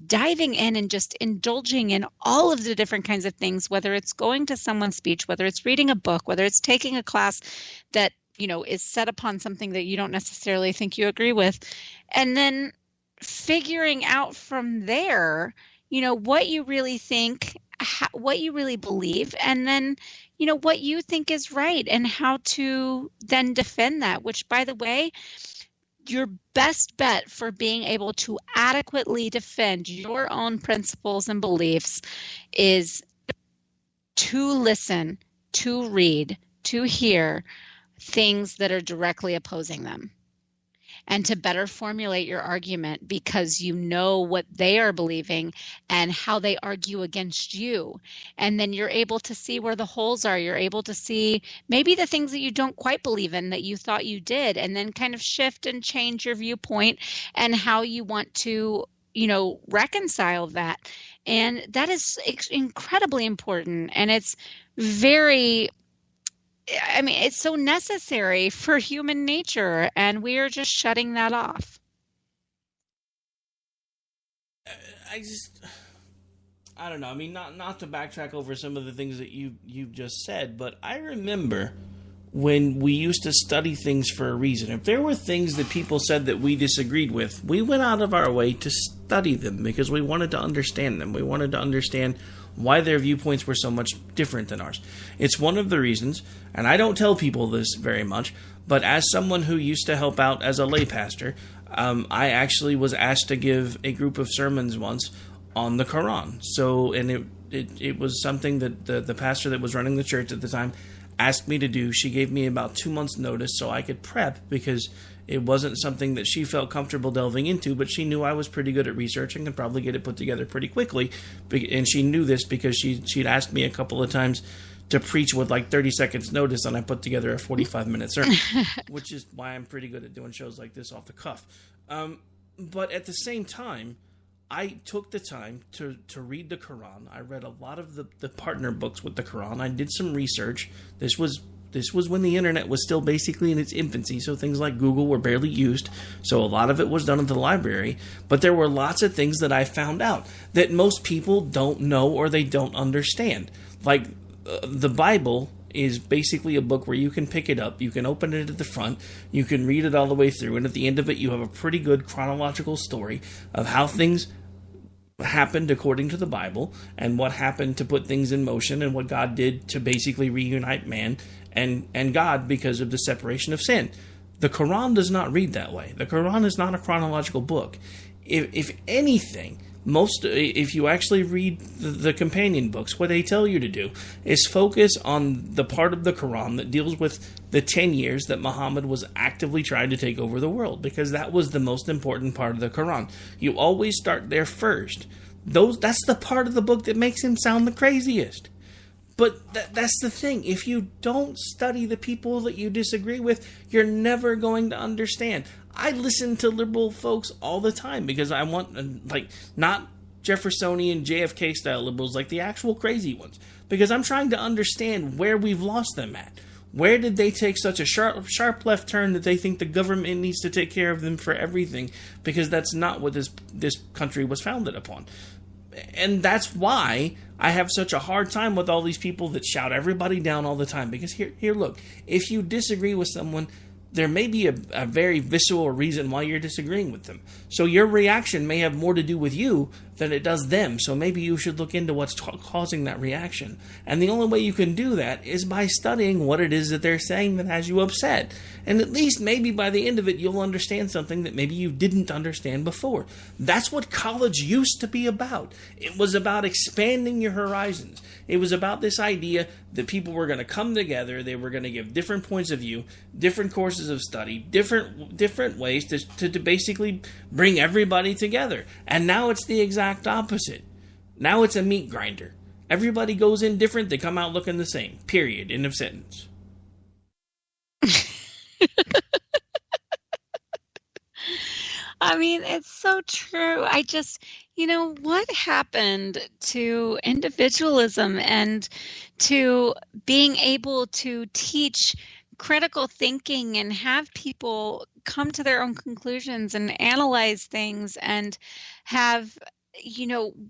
diving in and just indulging in all of the different kinds of things, whether it's going to someone's speech, whether it's reading a book, whether it's taking a class that, is set upon something that you don't necessarily think you agree with, and then figuring out from there, what you really think, what you really believe, and then what you think is right, and how to then defend that, which, by the way, your best bet for being able to adequately defend your own principles and beliefs is to listen, to read, to hear things that are directly opposing them, and to better formulate your argument, because you know what they are believing and how they argue against you. And then you're able to see where the holes are. You're able to see maybe the things that you don't quite believe in that you thought you did, and then kind of shift and change your viewpoint and how you want to, reconcile that. And that is incredibly important. And it's it's so necessary for human nature, and we are just shutting that off. I don't know. I mean, not to backtrack over some of the things that you've just said, but I remember when we used to study things for a reason. If there were things that people said that we disagreed with, we went out of our way to study them because we wanted to understand them. We wanted to understand why their viewpoints were so much different than ours. It's one of the reasons, and I don't tell people this very much, but as someone who used to help out as a lay pastor, I actually was asked to give a group of sermons once on the Quran. So, and it was something that the pastor that was running the church at the time asked me to do. She gave me about 2 months notice so I could prep, because it wasn't something that she felt comfortable delving into, but she knew I was pretty good at research and could probably get it put together pretty quickly. And she knew this because she'd asked me a couple of times to preach with like 30 seconds notice, and I put together a 45-minute sermon, which is why I'm pretty good at doing shows like this off the cuff. But at the same time, I took the time to read the Quran. I read a lot of the partner books with the Quran. I did some research. This was when the internet was still basically in its infancy, so things like Google were barely used. So a lot of it was done at the library. But there were lots of things that I found out that most people don't know or they don't understand. Like the Bible is basically a book where you can pick it up, you can open it at the front, you can read it all the way through, and at the end of it you have a pretty good chronological story of how things happened according to the Bible, and what happened to put things in motion, and what God did to basically reunite man and God because of the separation of sin. The Quran does not read that way. The Quran is not a chronological book. If anything, if you actually read the companion books, what they tell you to do is focus on the part of the Quran that deals with the 10 years that Muhammad was actively trying to take over the world, because that was the most important part of the Quran. You always start there first. That's the part of the book that makes him sound the craziest. But that's the thing. If you don't study the people that you disagree with, you're never going to understand. I listen to liberal folks all the time because I want, not Jeffersonian JFK style liberals, like the actual crazy ones, because I'm trying to understand where we've lost them at. Where did they take such a sharp left turn that they think the government needs to take care of them for everything? Because that's not what this country was founded upon. And that's why I have such a hard time with all these people that shout everybody down all the time. Because here, look, if you disagree with someone, there may be a very visceral reason why you're disagreeing with them. So your reaction may have more to do with you than it does them. So maybe you should look into what's causing that reaction. And the only way you can do that is by studying what it is that they're saying that has you upset. And at least maybe by the end of it, you'll understand something that maybe you didn't understand before. That's what college used to be about. It was about expanding your horizons. It was about this idea that people were going to come together. They were going to give different points of view, different courses of study, different ways to basically bring everybody together. And now it's the exact opposite. Now it's a meat grinder. Everybody goes in different. They come out looking the same. Period. End of sentence. I mean, it's so true. What happened to individualism and to being able to teach critical thinking and have people come to their own conclusions and analyze things and have,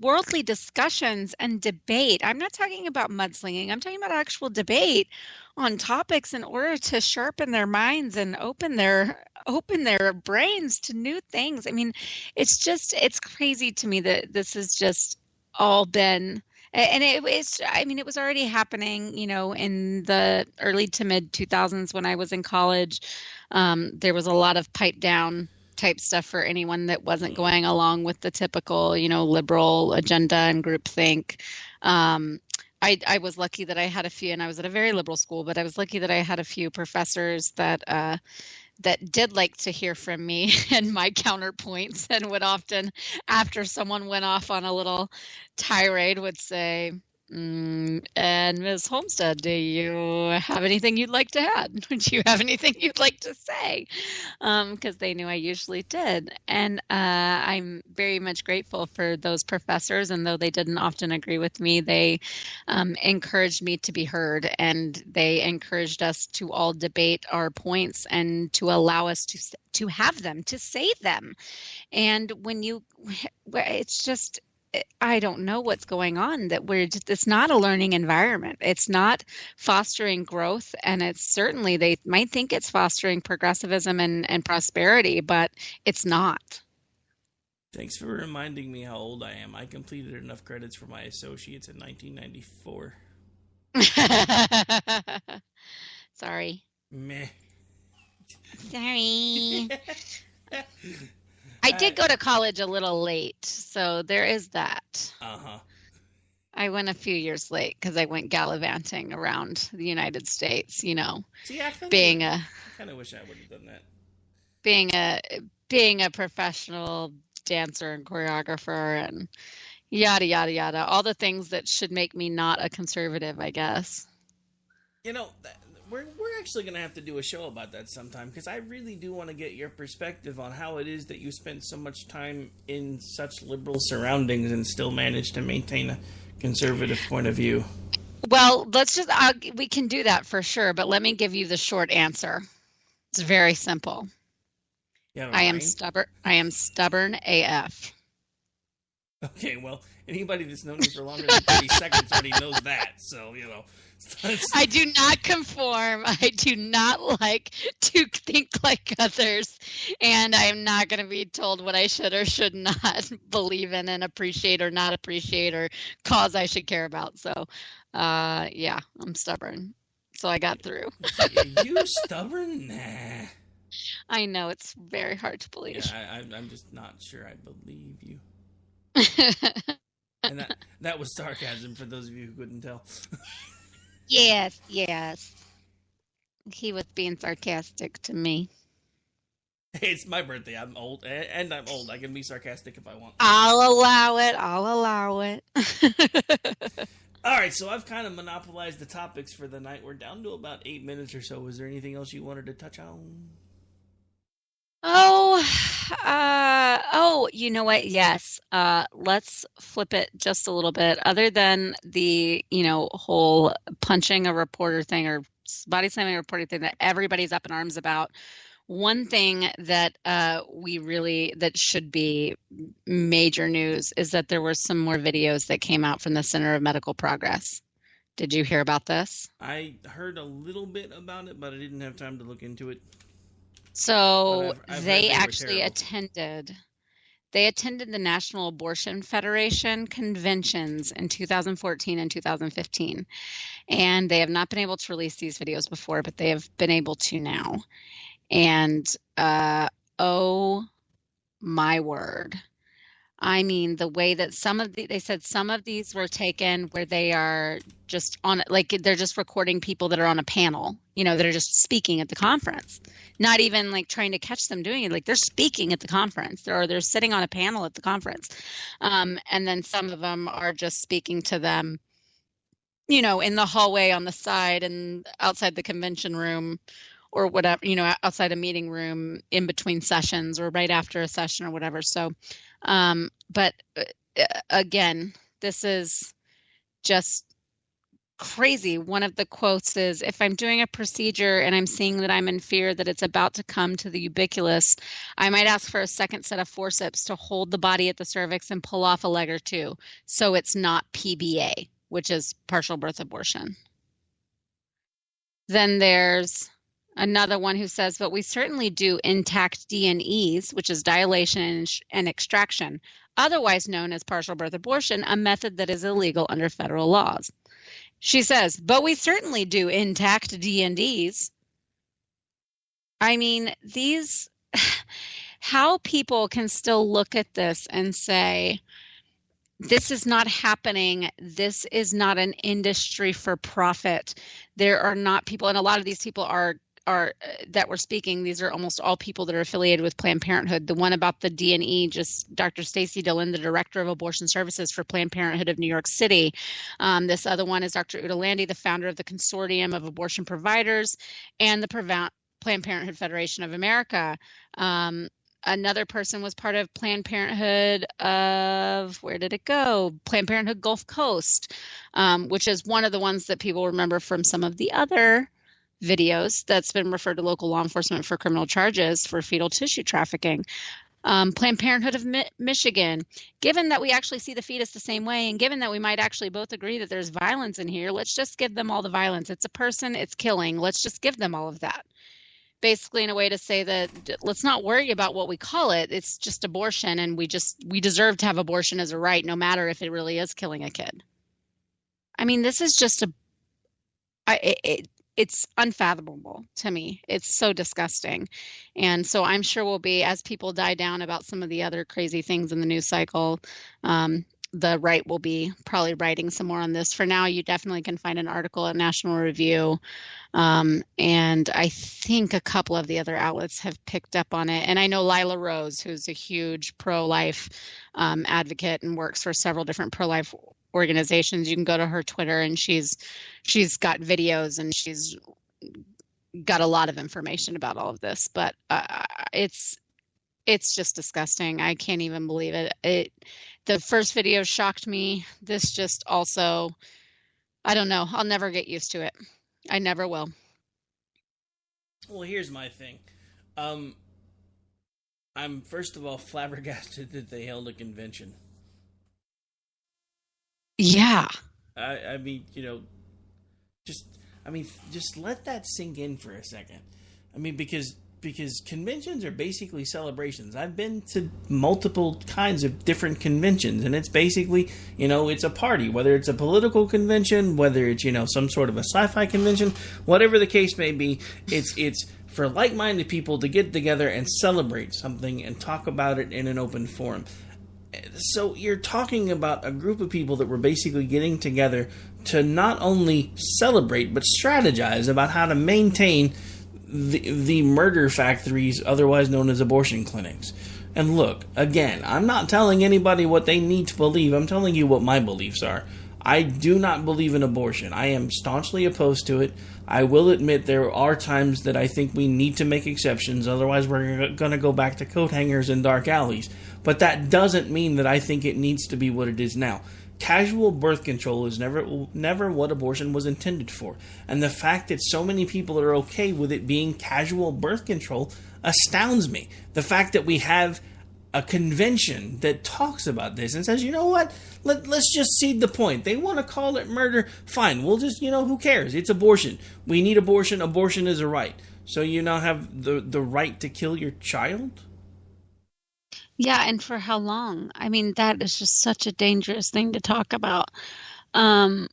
worldly discussions and debate. I'm not talking about mudslinging. I'm talking about actual debate on topics in order to sharpen their minds and open their brains to new things. I mean, it's crazy to me that this has just all been, and it was already happening, in the early to mid 2000s when I was in college. There was a lot of pipe down type stuff for anyone that wasn't going along with the typical, liberal agenda and groupthink. I was lucky that I had a few, and I was at a very liberal school, but I was lucky that I had a few professors that did like to hear from me and my counterpoints, and would often, after someone went off on a little tirade, would say, and Ms. Homestead, do you have anything you'd like to add? Do you have anything you'd like to say? Because they knew I usually did. And I'm very much grateful for those professors. And though they didn't often agree with me, they encouraged me to be heard. And they encouraged us to all debate our points and to allow us to have them, to say them. And it's just, I don't know what's going on, that it's not a learning environment. It's not fostering growth, and it's certainly, they might think it's fostering progressivism and prosperity, but it's not. Thanks for reminding me how old I am. I completed enough credits for my associates in 1994. Sorry. Meh. Sorry. I did go to college a little late, so there is that. Uh-huh. I went a few years late because I went gallivanting around the United States, See, I kind of wish I would have done that. Being a professional dancer and choreographer and yada, yada, yada. All the things that should make me not a conservative, I guess. We're actually going to have to do a show about that sometime, because I really do want to get your perspective on how it is that you spent so much time in such liberal surroundings and still managed to maintain a conservative point of view. Well, we can do that for sure, but let me give you the short answer. It's very simple. I am stubborn. I am stubborn AF. Okay, well, anybody that's known me for longer than 30 seconds already knows that, so, I do not conform. I do not like to think like others, and I am not going to be told what I should or should not believe in and appreciate or not appreciate or cause I should care about. So, yeah, I'm stubborn. So I got through. You stubborn? Nah. I know, it's very hard to believe. Yeah, I'm just not sure I believe you. And that was sarcasm for those of you who couldn't tell. Yes. He was being sarcastic to me. Hey, it's my birthday. I'm old, and I'm old. I can be sarcastic if I want. I'll allow it. All right, so I've kind of monopolized the topics for the night. We're down to about 8 minutes or so. Is there anything else you wanted to touch on? You know what? Yes. Let's flip it just a little bit. Other than the, whole punching a reporter thing or body slamming a reporter thing that everybody's up in arms about, one thing that that should be major news is that there were some more videos that came out from the Center of Medical Progress. Did you hear about this? I heard a little bit about it, but I didn't have time to look into it. So they actually attended the National Abortion Federation conventions in 2014 and 2015. And they have not been able to release these videos before, but they have been able to now. And oh my word. I mean, the way that they said some of these were taken where they are just they're just recording people that are on a panel, that are just speaking at the conference, not even like trying to catch them doing it. Like they're speaking at the conference they're sitting on a panel at the conference. And then some of them are just speaking to them, in the hallway on the side and outside the convention room or whatever, outside a meeting room in between sessions or right after a session or whatever. So, but again, this is just crazy. One of the quotes is, if I'm doing a procedure and I'm seeing that I'm in fear that it's about to come to the ubiquitous, I might ask for a second set of forceps to hold the body at the cervix and pull off a leg or two. So it's not PBA, which is partial birth abortion. Then there's another one who says, but we certainly do intact D&Es, which is dilation and extraction, otherwise known as partial birth abortion, a method that is illegal under federal laws. She says, but we certainly do intact D&Es. I mean, how people can still look at this and say, this is not happening. This is not an industry for profit. There are not people, and a lot of these people are that were speaking, these are almost all people that are affiliated with Planned Parenthood. The one about the D&E, just Dr. Stacy Dillon, the Director of Abortion Services for Planned Parenthood of New York City. This other one is Dr. Uta Landy, the founder of the Consortium of Abortion Providers and the Planned Parenthood Federation of America. Another person was part of Planned Parenthood of, where did it go? Planned Parenthood Gulf Coast, which is one of the ones that people remember from some of the other videos that's been referred to local law enforcement for criminal charges for fetal tissue trafficking. Planned Parenthood of Michigan. Given that we actually see the fetus the same way, and given that we might actually both agree that there's violence in here, let's just give them all the violence. It's a person, it's killing. Let's just give them all of that. Basically in a way to say that let's not worry about what we call it. It's just abortion, and we deserve to have abortion as a right, no matter if it really is killing a kid. I mean, this is just it's unfathomable to me. It's so disgusting. And so I'm sure we'll be, as people die down about some of the other crazy things in the news cycle, the right will be probably writing some more on this. For now, you definitely can find an article at National Review. And I think a couple of the other outlets have picked up on it. And I know Lila Rose, who's a huge pro-life advocate and works for several different pro-life organizations. You can go to her Twitter, and she's got videos, and she's got a lot of information about all of this. But it's just disgusting. I can't even believe it. The first video shocked me. This just also, I don't know. I'll never get used to it. I never will. Well, here's my thing. I'm first of all flabbergasted that they held a convention. Yeah. I mean, just let that sink in for a second. I mean, because conventions are basically celebrations. I've been to multiple kinds of different conventions, and it's basically, it's a party, whether it's a political convention, whether it's, some sort of a sci-fi convention, whatever the case may be, it's for like-minded people to get together and celebrate something and talk about it in an open forum. So you're talking about a group of people that were basically getting together to not only celebrate, but strategize about how to maintain the murder factories, otherwise known as abortion clinics. And look, again, I'm not telling anybody what they need to believe. I'm telling you what my beliefs are. I do not believe in abortion. I am staunchly opposed to it. I will admit there are times that I think we need to make exceptions. Otherwise, we're going to go back to coat hangers and dark alleys. But that doesn't mean that I think it needs to be what it is now. Casual birth control is never what abortion was intended for. And the fact that so many people are okay with it being casual birth control astounds me. The fact that we have a convention that talks about this and says, you know what, let's just cede the point. They want to call it murder, fine. We'll just, who cares? It's abortion. We need abortion. Abortion is a right. So you now have the right to kill your child? Yeah, and for how long? I mean, that is just such a dangerous thing to talk about. And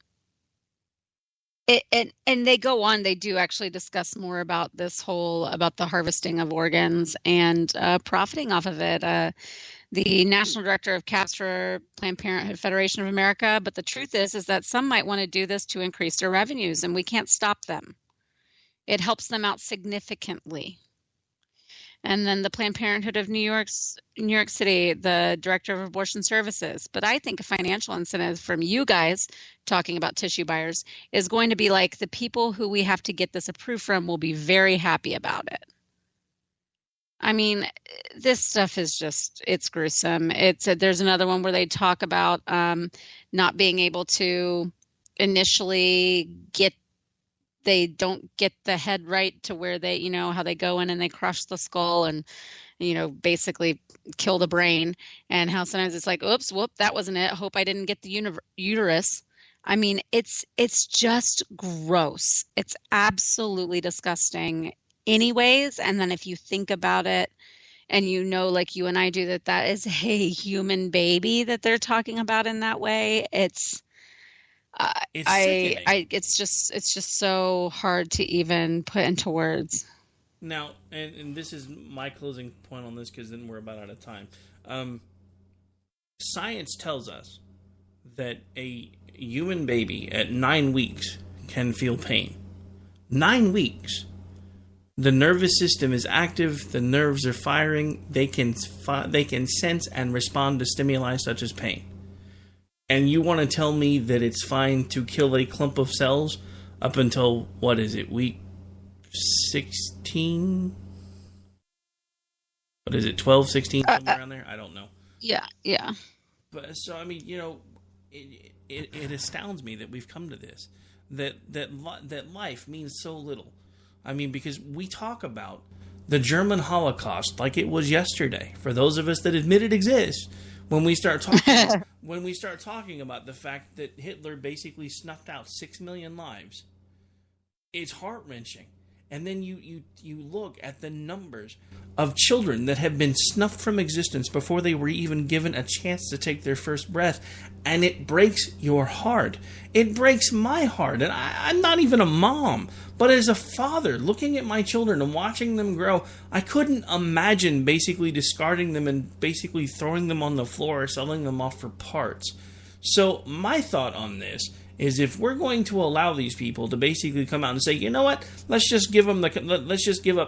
they go on, they do actually discuss more about about the harvesting of organs and profiting off of it. The National Director of CAPS for Planned Parenthood Federation of America, but the truth is that some might want to do this to increase their revenues, and we can't stop them. It helps them out significantly. And then the Planned Parenthood of New York City, the Director of Abortion Services. But I think a financial incentive from you guys talking about tissue buyers is going to be like the people who we have to get this approved from will be very happy about it. I mean, this stuff is it's gruesome. There's another one where they talk about not being able to initially they don't get the head right to where they, how they go in and they crush the skull and, basically kill the brain, and how sometimes it's like, oops, whoop, that wasn't it. Hope I didn't get the uterus. I mean, it's just gross. It's absolutely disgusting anyways. And then if you think about it and like you and I do, that is a human baby that they're talking about in that way, it's just so hard to even put into words. Now, and this is my closing point on this, because then we're about out of time. Science tells us that a human baby at 9 weeks can feel pain. 9 weeks. The nervous system is active. The nerves are firing. They can sense and respond to stimuli such as pain. And you want to tell me that it's fine to kill a clump of cells up until, week 16? What is it, 12, 16, somewhere around there? I don't know. Yeah. But so, I mean, it astounds me that we've come to this, that life means so little. I mean, because we talk about the German Holocaust like it was yesterday. For those of us that admit it exists, when we start talking about the fact that Hitler basically snuffed out 6 million lives, it's heart-wrenching. And then you look at the numbers of children that have been snuffed from existence before they were even given a chance to take their first breath, and it breaks your heart. It breaks my heart, and I'm not even a mom, but as a father, looking at my children and watching them grow, I couldn't imagine basically discarding them and basically throwing them on the floor or selling them off for parts. So my thought on this is, if we're going to allow these people to basically come out and say, you know what, let's just give up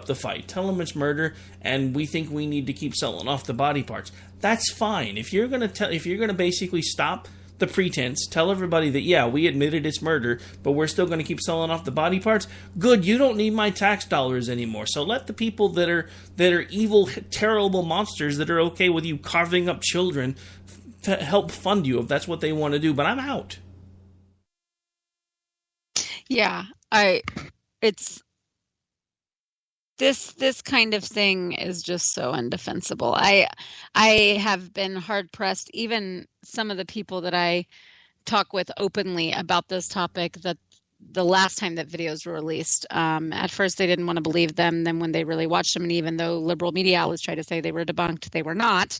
the fight, tell them it's murder, and we think we need to keep selling off the body parts, that's fine. If you're gonna basically stop the pretense, tell everybody that, yeah, we admitted it's murder, but we're still gonna keep selling off the body parts, good, you don't need my tax dollars anymore. So let the people that are evil, terrible monsters that are okay with you carving up children to help fund you if that's what they want to do, but I'm out. Yeah, this kind of thing is just so indefensible. I have been hard pressed, even some of the people that I talk with openly about this topic, that the last time that videos were released, at first they didn't want to believe them. Then when they really watched them, and even though liberal media outlets tried to say they were debunked, they were not.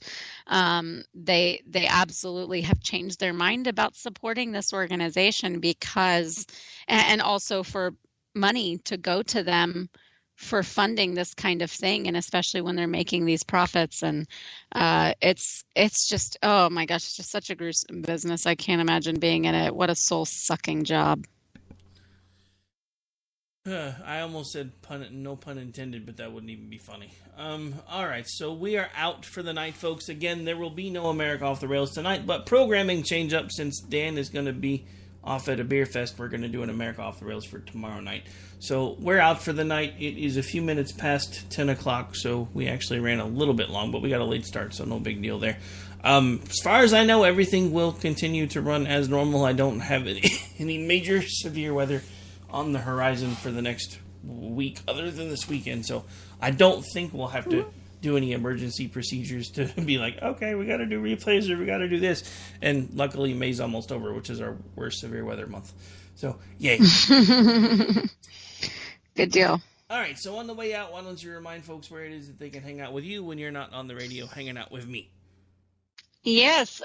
They absolutely have changed their mind about supporting this organization because, and also for money to go to them for funding this kind of thing, and especially when they're making these profits. And it's just, oh my gosh, it's just such a gruesome business. I can't imagine being in it. What a soul-sucking job. I almost said no pun intended, but that wouldn't even be funny. All right, so we are out for the night, folks. Again, there will be no America Off the Rails tonight, but programming change up since Dan is going to be off at a beer fest. We're going to do an America Off the Rails for tomorrow night. So we're out for the night. It is a few minutes past 10 o'clock, so we actually ran a little bit long, but we got a late start, so no big deal there. As far as I know, everything will continue to run as normal. I don't have any major severe weather on the horizon for the next week other than this weekend, so I don't think we'll have to do any emergency procedures to be like, okay, we got to do replays or we got to do this. And luckily May's almost over, which is our worst severe weather month, so yay. Good deal. All right, so on the way out, why don't you remind folks where it is that they can hang out with you when you're not on the radio hanging out with me? Yes,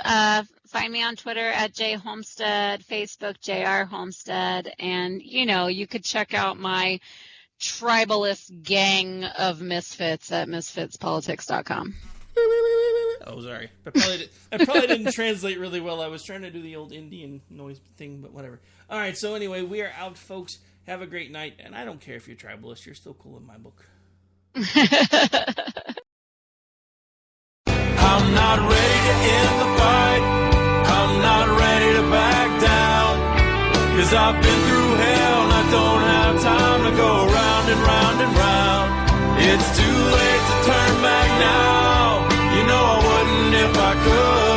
find me on Twitter at jhomestead, Facebook JR Homestead, and you could check out my tribalist gang of misfits at misfitspolitics.com. Oh, sorry. I probably didn't translate really well. I was trying to do the old Indian noise thing, but whatever. All right, so anyway, we are out, folks. Have a great night, and I don't care if you're tribalist. You're still cool in my book. I'm not ready to end the fight. I'm not ready to back down. 'Cause I've been through hell and I don't have time to go round and round and round. It's too late to turn back now. You know I wouldn't if I could.